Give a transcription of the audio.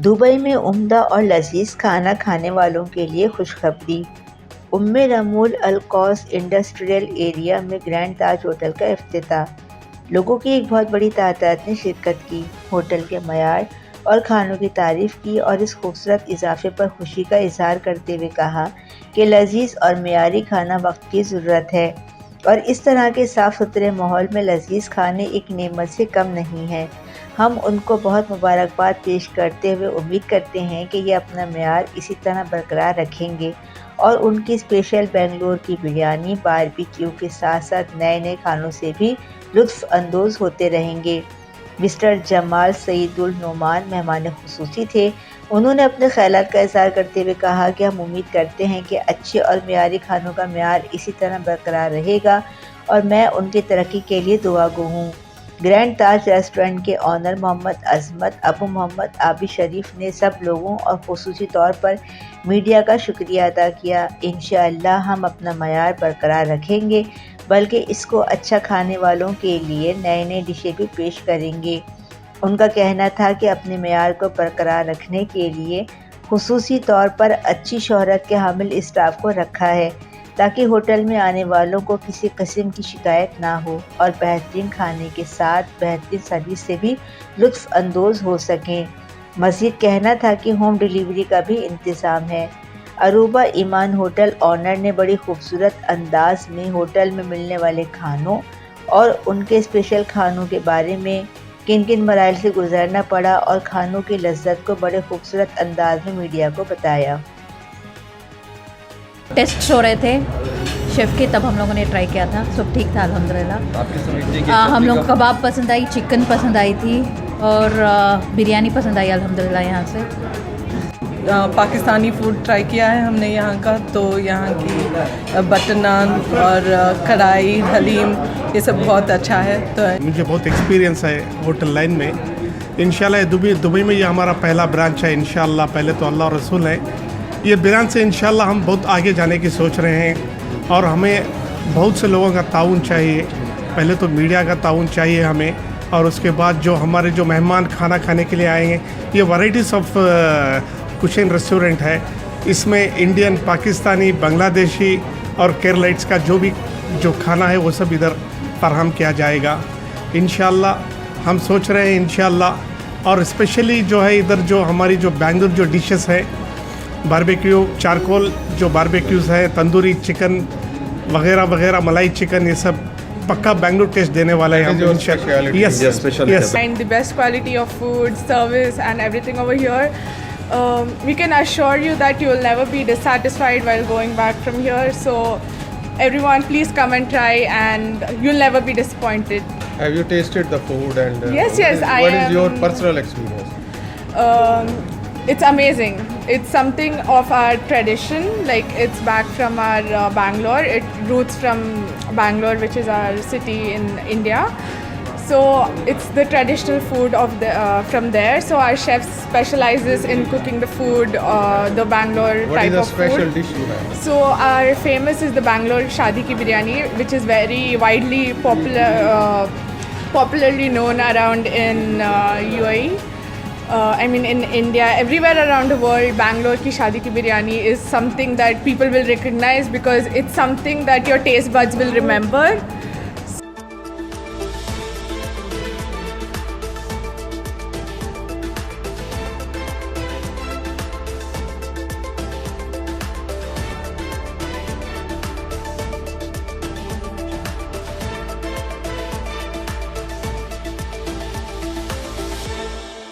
Dubai में उम्दा और लजीज खाना खाने वालों के लिए खुशखबरी। उम्मे रमूल अल-कौस इंडस्ट्रियल एरिया में ग्रैंड ताज होटल का इफ्तिताह। लोगों की एक बहुत बड़ी तादाद ने शिरकत की, होटल के मयार और खानों की तारीफ़ की और इस खूबसूरत इजाफे पर खुशी का इजहार करते हुए कहा कि लजीज और मयारी खाना वक्त की ज़रूरत है और इस तरह के साफ़ सुथरे माहौल में लजीज खाने एक नेमत से कम नहीं है। हम उनको बहुत मुबारकबाद पेश करते हुए उम्मीद करते हैं कि ये अपना मेयार इसी तरह बरकरार रखेंगे और उनकी स्पेशल बेंगलोर की बिरयानी बारबेक्यू के साथ साथ नए नए खानों से भी लुत्फ़ अंदोज़ होते रहेंगे। मिस्टर जमाल सईदुल नोमान मेहमान खुसूसी थे। उन्होंने अपने ख़यालात का इज़हार करते हुए कहा कि हम उम्मीद करते हैं कि अच्छे और मयारी खानों का मेयार इसी तरह बरकरार रहेगा और मैं उनकी तरक्की के लिए दुआगो हूँ। ग्रैंड ताज रेस्टोरेंट के ऑनर मोहम्मद अज़मत अबू मोहम्मद आबी शरीफ ने सब लोगों और खुसूसी तौर पर मीडिया का शुक्रिया अदा किया। इंशाअल्लाह हम अपना मयार बरकरार रखेंगे, बल्कि इसको अच्छा खाने वालों के लिए नए नए डिशें भी पेश करेंगे। उनका कहना था कि अपने मयार को बरकरार रखने के लिए खुसूसी तौर पर अच्छी शोहरत के हामिल स्टाफ को रखा है ताकि होटल में आने वालों को किसी किस्म की शिकायत ना हो और बेहतरीन खाने के साथ बेहतरीन सर्विस से भी लुत्फ़ अंदोज़ हो सकें। मज़ीद कहना था कि होम डिलीवरी का भी इंतज़ाम है। अरूबा ईमान होटल ऑनर ने बड़ी खूबसूरत अंदाज में होटल में मिलने वाले खानों और उनके स्पेशल खानों के बारे में किन किन मराइल से गुजरना पड़ा और खानों की लज्जत को बड़े खूबसूरत अंदाज में मीडिया को बताया। टेस्ट हो रहे थे शेफ़ के, तब हम लोगों ने ट्राई किया था, सब ठीक था अल्हम्दुलिल्लाह। हम लोग को कबाब पसंद आई, चिकन पसंद आई थी और बिरयानी पसंद आई अल्हम्दुलिल्लाह। यहाँ से पाकिस्तानी फूड ट्राई किया है हमने यहाँ का, तो यहाँ की बटर नान और कढ़ाई हलीम ये सब बहुत अच्छा है। तो मुझे बहुत एक्सपीरियंस है होटल लाइन में। इंशाल्लाह दुबई में ये हमारा पहला ब्रांच है। इंशाल्लाह पहले तो अल्लाह और रसूल है, ये ब्रांच से इंशाल्लाह हम बहुत आगे जाने की सोच रहे हैं और हमें बहुत से लोगों का ताउन चाहिए। पहले तो मीडिया का ताउन चाहिए हमें, और उसके बाद जो हमारे जो मेहमान खाना खाने के लिए आएंगे, ये वैराइटीज़ ऑफ कुशन रेस्टोरेंट है। इसमें इंडियन, पाकिस्तानी, बांग्लादेशी और केरलाइट्स का जो खाना है वो सब इधर फराहम किया जाएगा इंशाल्लाह। हम सोच रहे हैं इंशाल्लाह। और स्पेशली जो है इधर जो हमारी जो बेंगलोर जो डिशेस है, बारबेक्यू, चारकोल जो बारबेक्यूज़ है, तंदूरी चिकन वगैरह वगैरह, मलाई चिकन, ये सब पक्का बेंगलोर टेस्ट देने वाला है हम इंशाल्लाह। Yes And the best quality of food, service and everything over here. We can assure you that you will never be dissatisfied while going back from here. So everyone, please come and try and you'll never be disappointed. Have you tasted the food and Yes, what is your personal experience? It's amazing. It's something of our tradition. Like, it's back from our Bangalore. It roots from Bangalore, which is our city in India. So it's the traditional food of from there. So our chef specializes in cooking the food, the Bangalore What type is the of special food. dish you have? So our famous is the Bangalore Shadi Ki Biryani, which is very widely popularly known around in UAE. I mean, in India, everywhere around the world, Bangalore ki Shadi ki Biryani is something that people will recognize because it's something that your taste buds will remember.